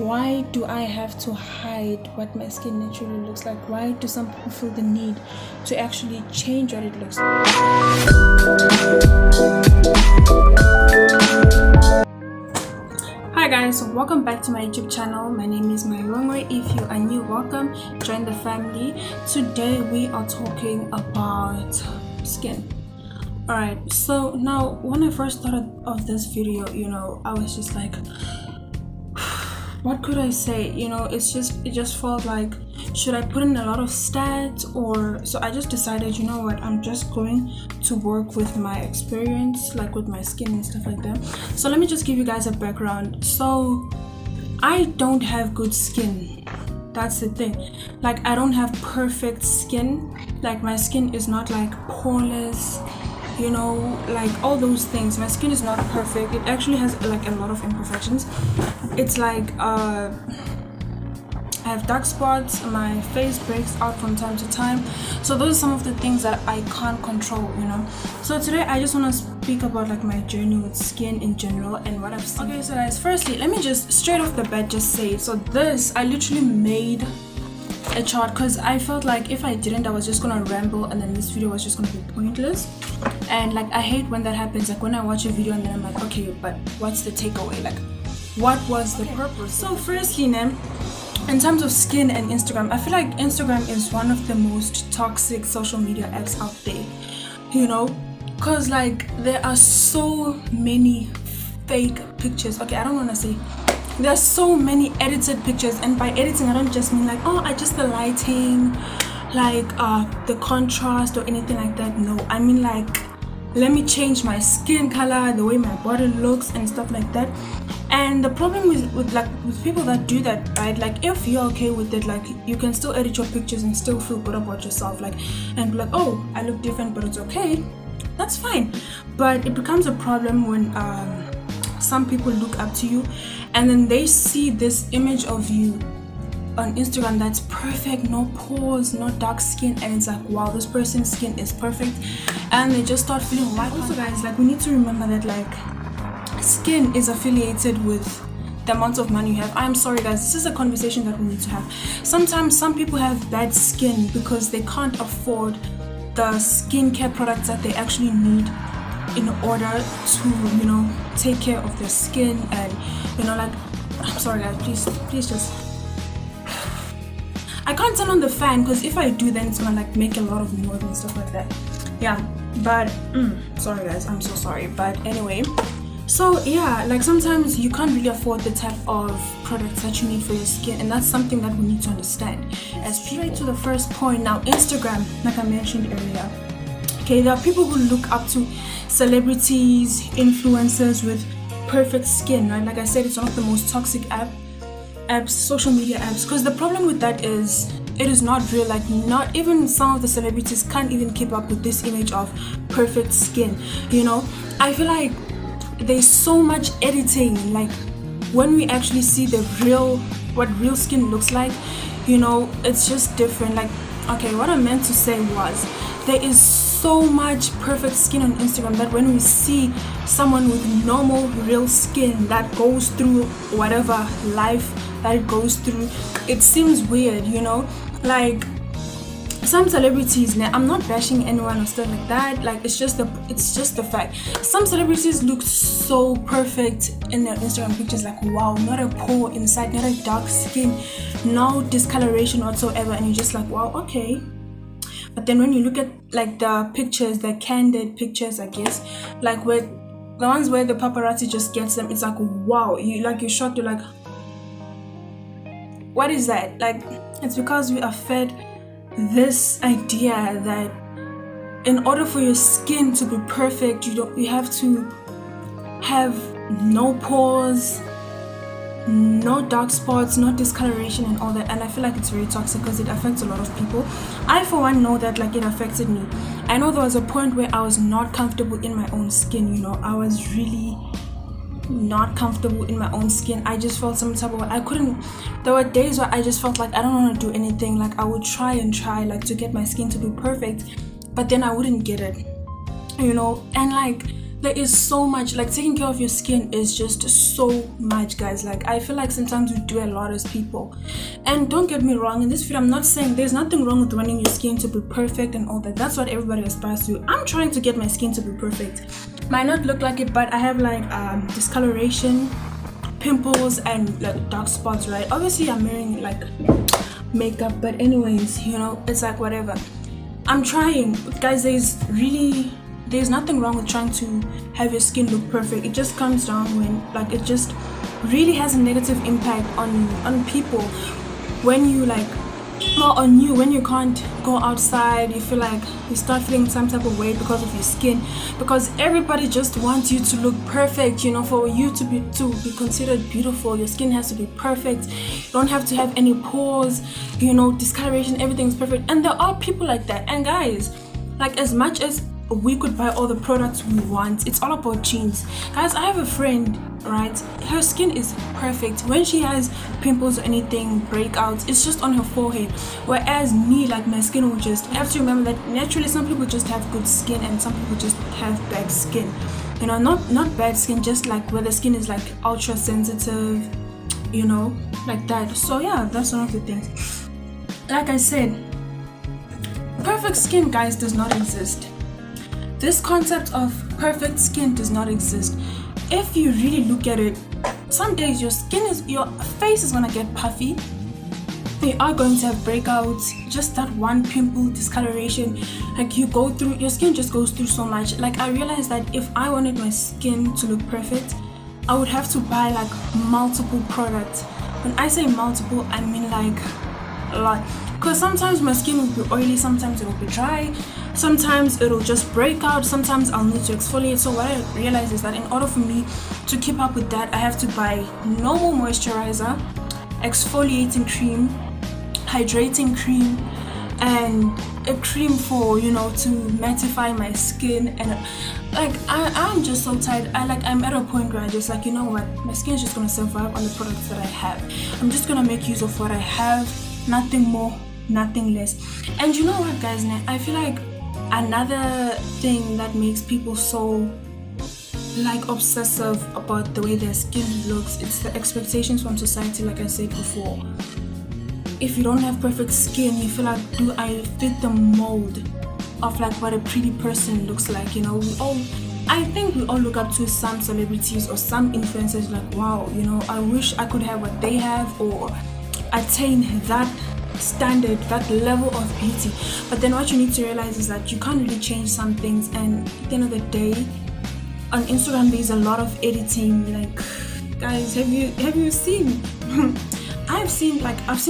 why do I have to hide what my skin naturally looks like? Why do some people feel the need to actually change what it looks like? Hi guys, welcome back to my YouTube channel. My name is Mayongwe. If you are new, welcome, join the family. Today we are talking about skin. Alright, so now when I first thought of this video, I was just like, what could I say? It just felt like, should I put in a lot of stats? So I just decided, you know what, I'm just going to work with my experience, like with my skin and stuff like that. So let me just give you guys a background. So I don't have good skin. That's the thing. Like, I don't have perfect skin. Like, my skin is not like poreless, like all those things. My skin is not perfect. It actually has like a lot of imperfections. It's like I have dark spots, my face breaks out from time to time. So those are some of the things that I can't control, So today I just want to speak about like my journey with skin in general and what I've seen. Okay, so guys, firstly, let me just straight off the bat just say, so this, I literally made a chart because I felt like if I didn't, I was just gonna ramble and then this video was just gonna be pointless. And like, I hate when that happens, like when I watch a video and then I'm like, okay, but what's the takeaway? Like, what was the purpose? So firstly, in terms of skin and Instagram, I feel like Instagram is one of the most toxic social media apps out there, because like there are so many fake pictures. Okay, I don't want to say, there are so many edited pictures, and by editing I don't just mean like, oh, I just the lighting, like the contrast or anything like that. No, I mean like, let me change my skin color, the way my body looks and stuff like that. And the problem with people that do that, right, like if you're okay with it, like you can still edit your pictures and still feel good about yourself, like, and be like, oh, I look different but it's okay, that's fine. But it becomes a problem when some people look up to you and then they see this image of you on Instagram that's perfect, no pores, no dark skin, and it's like, wow, this person's skin is perfect, and they just start feeling like. Also guys, like we need to remember that like skin is affiliated with the amount of money you have. I'm sorry guys, this is a conversation that we need to have. Sometimes some people have bad skin because they can't afford the skincare products that they actually need in order to take care of their skin. And like, I'm sorry guys, please just, I can't turn on the fan because if I do then it's gonna like make a lot of noise and stuff like that. Yeah, but sorry guys, I'm so sorry. But anyway, so yeah, like sometimes you can't really afford the type of products that you need for your skin, and that's something that we need to understand. As straight to the first point now, Instagram, like I mentioned earlier. Okay, there are people who look up to celebrities, influencers with perfect skin, right? Like I said, it's one of the most toxic apps, social media apps, because the problem with that is it is not real. Like, not even some of the celebrities can't even keep up with this image of perfect skin. I feel like there's so much editing. Like when we actually see what real skin looks like, it's just different. Like, okay, what I meant to say was there is so much perfect skin on Instagram that when we see someone with normal real skin that goes through whatever life that it goes through, it seems weird, like some celebrities. Now I'm not bashing anyone or stuff like that, like it's just the fact. Some celebrities look so perfect in their Instagram pictures, like wow, not a pore inside, not a dark skin, no discoloration whatsoever, and you're just like, wow, okay. But then when you look at like the pictures, the candid pictures, I guess, like with the ones where the paparazzi just gets them, it's like, wow, you're shocked, you're like, what is that? Like, it's because we are fed this idea that in order for your skin to be perfect, you have to have no pores, no dark spots, no discoloration and all that. And I feel like it's very toxic because it affects a lot of people. I for one know that like it affected me. I know there was a point where I was not comfortable in my own skin. I was really not comfortable in my own skin. I just felt some type of, there were days where I just felt like I don't want to do anything. Like I would try to get my skin to be perfect, but then I wouldn't get it, and like there is so much, like taking care of your skin is just so much, guys. Like I feel like sometimes we do a lot as people. And don't get me wrong, in this video I'm not saying there's nothing wrong with wanting your skin to be perfect and all that. That's what everybody aspires to. I'm trying to get my skin to be perfect. Might not look like it, but I have like discoloration, pimples, and like dark spots, right? Obviously I'm wearing like makeup, but anyways, you know, it's like whatever. I'm trying, guys. There's nothing wrong with trying to have your skin look perfect. It just comes down when like it just really has a negative impact on people when you like, well, on you when you can't go outside. You feel like you start feeling some type of way because of your skin, because everybody just wants you to look perfect. You know, for you to be considered beautiful, your skin has to be perfect. You don't have to have any pores, you know, discoloration, everything's perfect. And there are people like that. And guys, like as much as we could buy all the products we want, it's all about genes, guys. I have a friend, right? Her skin is perfect. When she has pimples or anything, breakouts, it's just on her forehead. Whereas me, like my skin will just, you have to remember that naturally some people just have good skin and some people just have bad skin. You know, not bad skin, just like where the skin is like ultra sensitive, you know, like that. So yeah, that's one of the things. Like I said, perfect skin, guys, does not exist. This concept of perfect skin does not exist. If you really look at it, some days your face is gonna get puffy. You are going to have breakouts, just that one pimple, discoloration. Like your skin just goes through so much. Like I realized that if I wanted my skin to look perfect, I would have to buy like multiple products. When I say multiple, I mean like a lot. Because sometimes my skin will be oily, sometimes it will be dry, sometimes it'll just break out, sometimes I'll need to exfoliate. So what I realized is that in order for me to keep up with that, I have to buy normal moisturizer, exfoliating cream, hydrating cream, and a cream for, you know, to mattify my skin. And like I'm just so tired. I'm at a point where I just like, you know what, my skin is just gonna survive on the products that I have. I'm just gonna make use of what I have, nothing more, nothing less. And you know what, guys, I feel like another thing that makes people so like obsessive about the way their skin looks, it's the expectations from society. Like I said before, if you don't have perfect skin, you feel like, do I fit the mold of like what a pretty person looks like? You know, I think we all look up to some celebrities or some influencers, like, wow, you know, I wish I could have what they have or attain that standard, that level of beauty. But then what you need to realize is that you can't really change some things, and at the end of the day, on Instagram there's a lot of editing. Like, guys, have you seen I've seen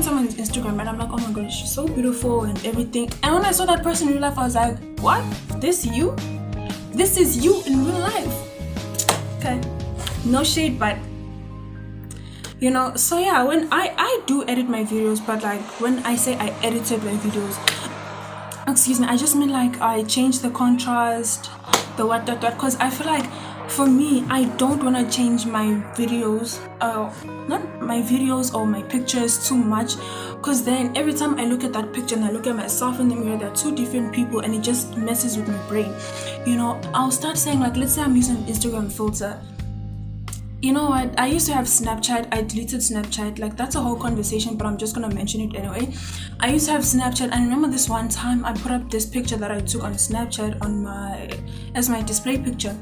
someone's Instagram and I'm like, oh my gosh, she's so beautiful and everything. And when I saw that person in real life, I was like, what? This is you in real life. Okay, no shade, but you know. So yeah, when I do edit my videos, but like when I say I edited my videos, excuse me, I just mean like I changed the contrast, the what, because I feel like for me, I don't want to change my videos, not my videos or my pictures too much, because then every time I look at that picture and I look at myself in the mirror, they're two different people and it just messes with my brain. You know, I'll start saying, like, let's say I'm using an Instagram filter. You know what, I used to have Snapchat, I deleted Snapchat, like that's a whole conversation, but I'm just gonna mention it anyway. I used to have Snapchat, and I remember this one time I put up this picture that I took on Snapchat as my display picture.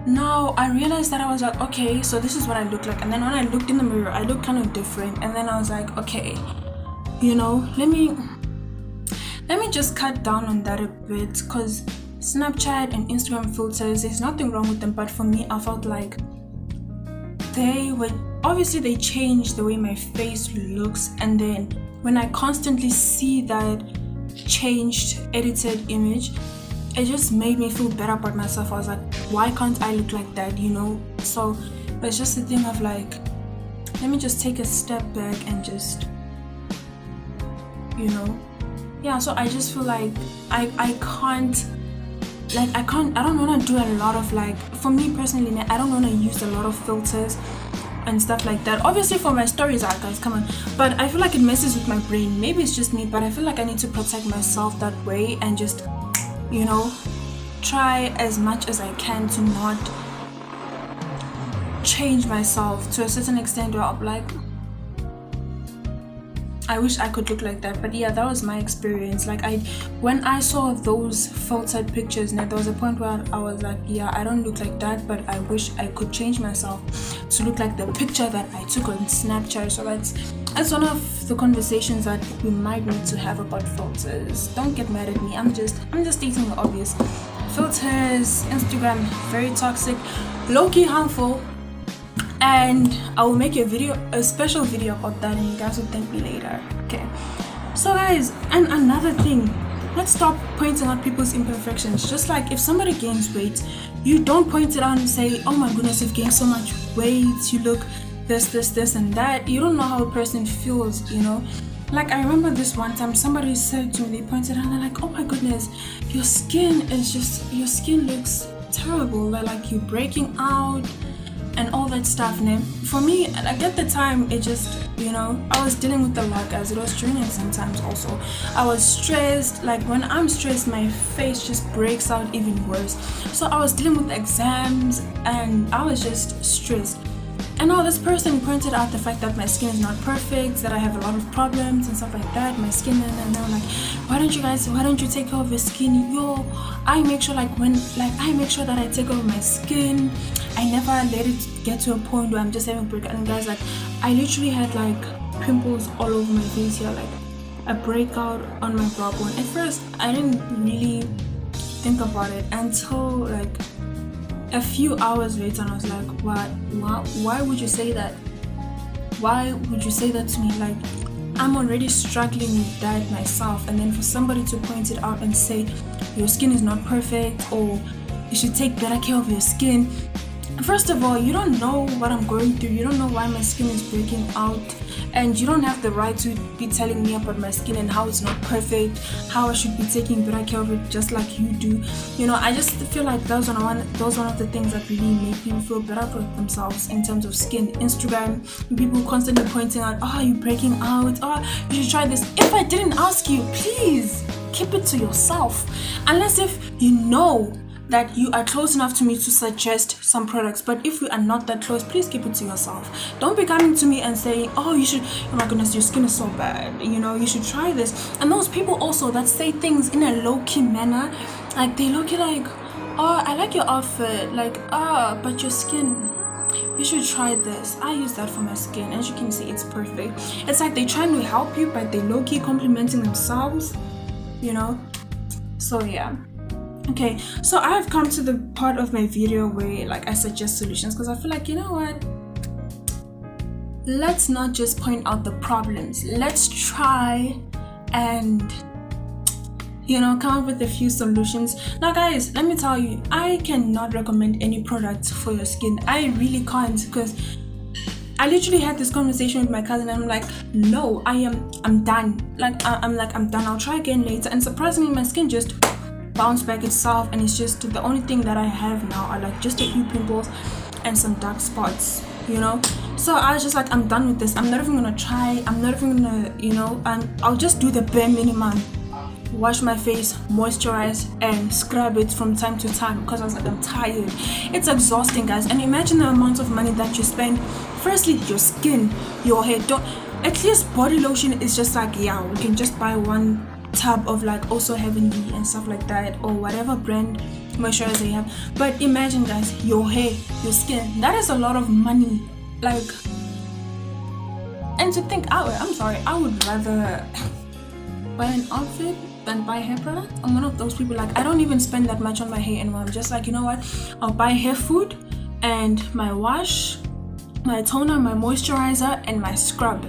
Now I realized that I was like, okay, so this is what I look like. And then when I looked in the mirror, I looked kind of different. And then I was like, okay, you know, let me just cut down on that a bit, because Snapchat and Instagram filters, there's nothing wrong with them, but for me, I felt like they changed the way my face looks. And then when I constantly see that changed edited image, it just made me feel better about myself. I was like, why can't I look like that, you know? So it's just a thing of like, let me just take a step back and just, you know, yeah. So I just feel like I don't want to do a lot of, like, for me personally, I don't want to use a lot of filters and stuff like that. Obviously for my stories, guys, come on, but I feel like it messes with my brain. Maybe it's just me, but I feel like I need to protect myself that way and just, you know, try as much as I can to not change myself to a certain extent where I'm like, I wish I could look like that. But yeah, that was my experience. Like, when I saw those filtered pictures, and there was a point where I was like, yeah, I don't look like that, but I wish I could change myself to look like the picture that I took on Snapchat. So that's one of the conversations that we might need to have about filters. Don't get mad at me. I'm just stating the obvious. Filters, Instagram, very toxic, low-key harmful. And I will make a special video about that, and you guys will thank me later. Okay. So guys, and another thing, let's stop pointing out people's imperfections. Just like if somebody gains weight, you don't point it out and say, oh my goodness, you've gained so much weight, you look this and that. You don't know how a person feels, you know. Like, I remember this one time somebody said to me, they pointed out, and they're like, oh my goodness, your skin looks terrible. They're like, you're breaking out and all that stuff. And for me, like, at the time, it just, you know, I was dealing with a lot, guys. It was during exam times also. I was stressed. Like, when I'm stressed, my face just breaks out even worse. So I was dealing with exams and I was just stressed. And now this person pointed out the fact that my skin is not perfect, that I have a lot of problems and stuff like that, my skin, and they're like, why don't you take care of your skin? I make sure that I take care of my skin. I never let it get to a point where I'm just having breakout. And guys, like, I literally had like pimples all over my face here, like a breakout on my brow bone. At first, I didn't really think about it until like a few hours later, and I was like, why would you say that? Why would you say that to me? Like, I'm already struggling with that myself, and then for somebody to point it out and say your skin is not perfect, or you should take better care of your skin. First of all, you don't know what I'm going through. You don't know why my skin is breaking out, and you don't have the right to be telling me about my skin and how it's not perfect, how I should be taking better care of it just like you do. You know, I just feel like those are one of the things that really make people feel better for themselves in terms of skin. Instagram, people constantly pointing out, oh, you're breaking out, oh, you should try this. If I didn't ask you, please keep it to yourself. Unless if you know that you are close enough to me to suggest some products. But if we are not that close, please keep it to yourself. Don't be coming to me and saying, oh, you should, oh my goodness, your skin is so bad, you know, you should try this. And those people also that say things in a low-key manner, like they look like, oh, I like your outfit, like, but your skin, you should try this. I use that for my skin. As you can see, it's perfect. It's like they're trying to help you, but they low-key complimenting themselves, you know. So yeah. Okay, so I have come to the part of my video where like I suggest solutions, because I feel like, you know what, let's not just point out the problems. Let's try and, you know, come up with a few solutions. Now guys, let me tell you, I cannot recommend any product for your skin. I really can't, because I literally had this conversation with my cousin and I'm like, no, I'm done. I'm done. I'll try again later. And surprisingly, my skin just bounce back itself, and it's just the only thing that I have now are like just a few pimples and some dark spots, you know. So I was just like, I'm done with this. I'm not even gonna try. I'm not even gonna, you know, and I'll just do the bare minimum. Wash my face, moisturize, and scrub it from time to time, because I was like, I'm tired. It's exhausting, guys. And imagine the amount of money that you spend. Firstly, your skin, your hair. Don't, at least body lotion is just like, yeah, we can just buy one tub of like Also Heavenly and stuff like that, or whatever brand moisturizer you have. But imagine, guys, your hair, your skin, that is a lot of money. Like, and to think, I would rather buy an outfit than buy hair product. I'm one of those people, like, I don't even spend that much on my hair anymore. I'm just like, you know what, I'll buy hair food and my wash, my toner, my moisturizer, and my scrub.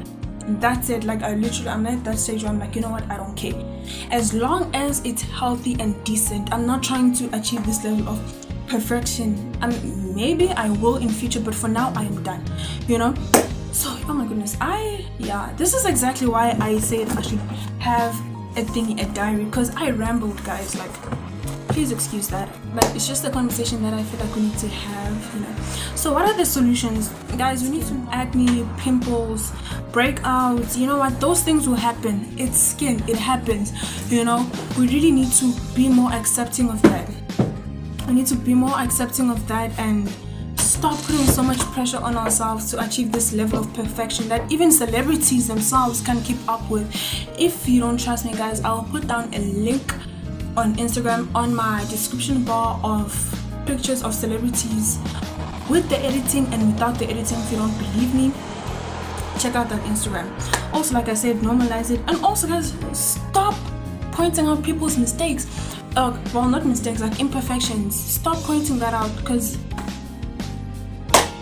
That's it. Like, I'm at that stage where I'm like, you know what, I don't care, as long as it's healthy and decent. I'm not trying to achieve this level of perfection. Maybe I will in future, but for now I am done, you know. So, oh my goodness, this is exactly why I said I should have a diary, because I rambled, guys. Like, please excuse that, but it's just a conversation that I feel like we need to have, you know. So what are the solutions, guys? We need to acne, pimples, breakouts, you know what, those things will happen. It's skin, it happens, you know. We really need to be more accepting of that. We need to be more accepting of that and stop putting so much pressure on ourselves to achieve this level of perfection that even celebrities themselves can keep up with. If you don't trust me, guys, I'll put down a link on Instagram on my description bar of pictures of celebrities with the editing and without the editing. If you don't believe me, check out that Instagram. Also, like I said, normalize it. And also, guys, stop pointing out people's mistakes. Well, not mistakes, like imperfections. Stop pointing that out, because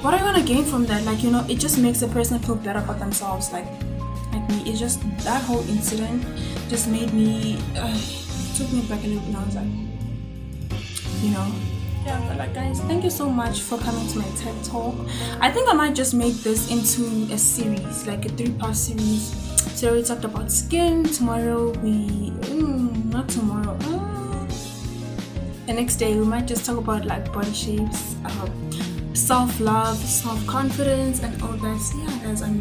what are you gonna gain from that? Like, you know, it just makes a person feel better about themselves. Like me, it's just that whole incident just made me took me back a little bit. I was like, you know. Yeah, but like, guys, thank you so much for coming to my TED Talk. I think I might just make this into a series, like a 3-part series. Today we talked about skin. Tomorrow not tomorrow. The next day we might just talk about like body shapes, self-love, self-confidence, and all that. So yeah, guys, I'm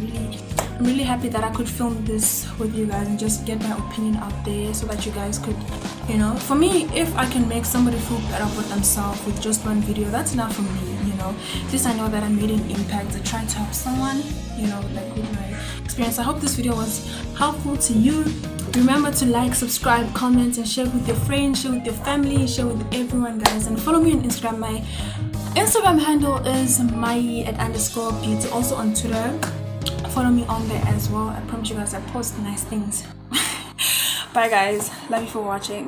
really happy that I could film this with you guys and just get my opinion out there so that you guys could, you know, for me, if I can make somebody feel better with themselves with just one video, that's enough for me, you know. At least I know that I made an impact. I tried to help someone, you know, like with my experience. I hope this video was helpful to you. Remember to like, subscribe, comment, and share with your friends, share with your family, share with everyone, guys. And follow me on Instagram. My Instagram handle is mai@_beauty. Also on Twitter, follow me on there as well. I promise you guys I post nice things. Bye, guys. Love you for watching.